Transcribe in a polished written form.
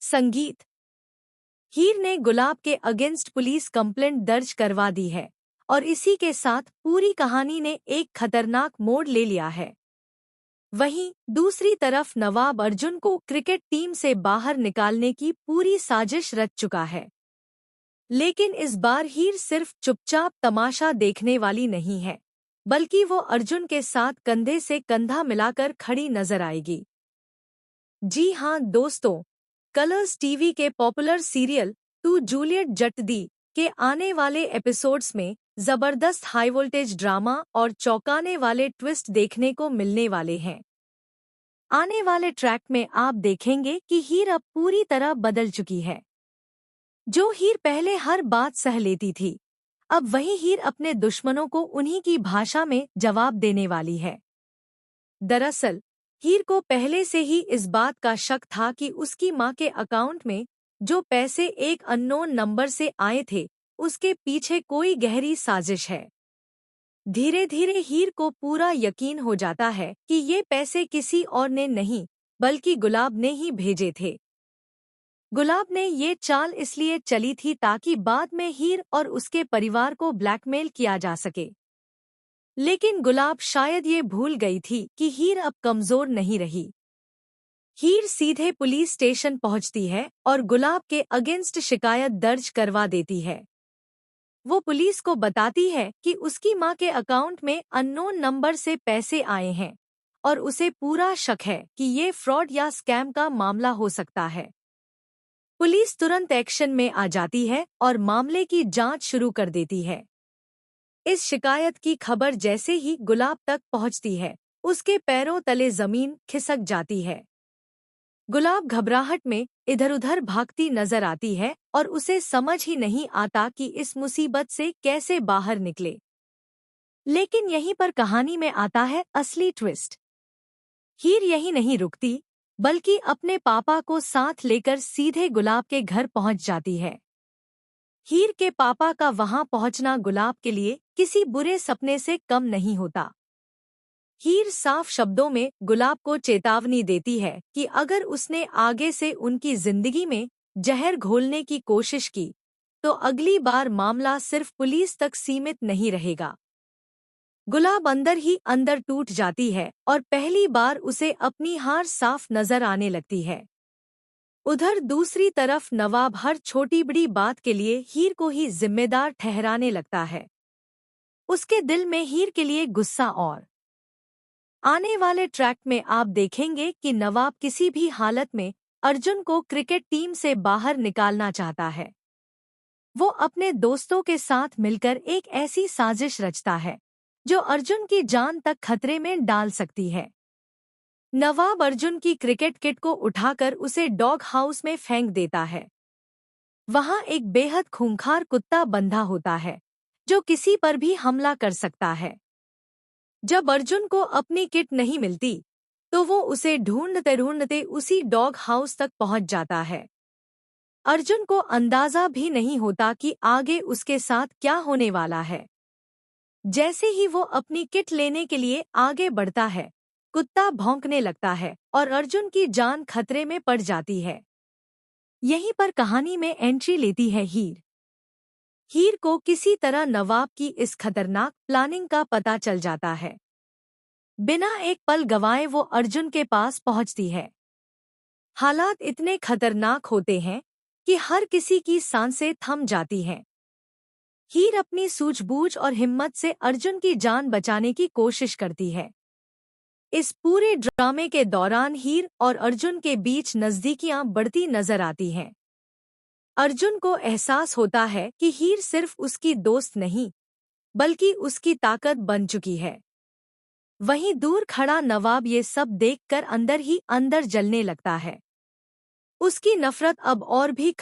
संगीत। हीर ने गुलाब के अगेंस्ट पुलिस कंप्लेंट दर्ज करवा दी है और इसी के साथ पूरी कहानी ने एक खतरनाक मोड़ ले लिया है। वहीं दूसरी तरफ नवाब अर्जुन को क्रिकेट टीम से बाहर निकालने की पूरी साजिश रच चुका है। लेकिन इस बार हीर सिर्फ चुपचाप तमाशा देखने वाली नहीं है, बल्कि वो अर्जुन के साथ कंधे से कंधा मिलाकर खड़ी नजर आएगी। जी हां दोस्तों, कलर्स टीवी के पॉपुलर सीरियल टू जूलियट जट दी के आने वाले एपिसोड्स में जबरदस्त हाई वोल्टेज ड्रामा और चौंकाने वाले ट्विस्ट देखने को मिलने वाले हैं। आने वाले ट्रैक में आप देखेंगे कि हीर अब पूरी तरह बदल चुकी है। जो हीर पहले हर बात सह लेती थी, अब वही हीर अपने दुश्मनों को उन्हीं की भाषा में जवाब देने वाली है। दरअसल हीर को पहले से ही इस बात का शक था कि उसकी मां के अकाउंट में जो पैसे एक अननोन नंबर से आए थे, उसके पीछे कोई गहरी साजिश है। धीरे धीरे हीर को पूरा यकीन हो जाता है कि ये पैसे किसी और ने नहीं, बल्कि गुलाब ने ही भेजे थे। गुलाब ने ये चाल इसलिए चली थी ताकि बाद में हीर और उसके परिवार को ब्लैकमेल किया जा सके। लेकिन गुलाब शायद ये भूल गई थी कि हीर अब कमजोर नहीं रही। हीर सीधे पुलिस स्टेशन पहुंचती है और गुलाब के अगेंस्ट शिकायत दर्ज करवा देती है। वो पुलिस को बताती है कि उसकी मां के अकाउंट में अननोन नंबर से पैसे आए हैं और उसे पूरा शक है कि ये फ्रॉड या स्कैम का मामला हो सकता है। पुलिस तुरंत एक्शन में आ जाती है और मामले की जांच शुरू कर देती है। इस शिकायत की खबर जैसे ही गुलाब तक पहुंचती है, उसके पैरों तले जमीन खिसक जाती है। गुलाब घबराहट में इधर-उधर भागती नजर आती है और उसे समझ ही नहीं आता कि इस मुसीबत से कैसे बाहर निकले। लेकिन यहीं पर कहानी में आता है असली ट्विस्ट। हीर यहीं नहीं रुकती, बल्कि अपने पापा को साथ लेकर सीधे गुलाब के घर पहुंच जाती है। हीर के पापा का वहां पहुंचना गुलाब के लिए किसी बुरे सपने से कम नहीं होता। हीर साफ शब्दों में गुलाब को चेतावनी देती है कि अगर उसने आगे से उनकी जिंदगी में जहर घोलने की कोशिश की, तो अगली बार मामला सिर्फ पुलिस तक सीमित नहीं रहेगा। गुलाब अंदर ही अंदर टूट जाती है और पहली बार उसे अपनी हार साफ नजर आने लगती है। उधर दूसरी तरफ नवाब हर छोटी बड़ी बात के लिए हीर को ही जिम्मेदार ठहराने लगता है। उसके दिल में हीर के लिए गुस्सा और आने वाले ट्रैक में आप देखेंगे कि नवाब किसी भी हालत में अर्जुन को क्रिकेट टीम से बाहर निकालना चाहता है। वो अपने दोस्तों के साथ मिलकर एक ऐसी साजिश रचता है जो अर्जुन की जान तक खतरे में डाल सकती है। नवाब अर्जुन की क्रिकेट किट को उठाकर उसे डॉग हाउस में फेंक देता है। वहां एक बेहद खूंखार कुत्ता बंधा होता है जो किसी पर भी हमला कर सकता है। जब अर्जुन को अपनी किट नहीं मिलती, तो वो उसे ढूंढते ढूंढते उसी डॉग हाउस तक पहुंच जाता है। अर्जुन को अंदाजा भी नहीं होता कि आगे उसके साथ क्या होने वाला है। जैसे ही वो अपनी किट लेने के लिए आगे बढ़ता है, कुत्ता भौंकने लगता है और अर्जुन की जान खतरे में पड़ जाती है। यहीं पर कहानी में एंट्री लेती है हीर। हीर को किसी तरह नवाब की इस खतरनाक प्लानिंग का पता चल जाता है। बिना एक पल गंवाए वो अर्जुन के पास पहुंचती है। हालात इतने खतरनाक होते हैं कि हर किसी की सांसें थम जाती हैं। हीर अपनी सूझबूझ और हिम्मत से अर्जुन की जान बचाने की कोशिश करती है। इस पूरे ड्रामे के दौरान हीर और अर्जुन के बीच नजदीकियां बढ़ती नजर आती हैं। अर्जुन को एहसास होता है कि हीर सिर्फ उसकी दोस्त नहीं, बल्कि उसकी ताकत बन चुकी है। वहीं दूर खड़ा नवाब ये सब देखकर अंदर ही अंदर जलने लगता है। उसकी नफरत अब और भी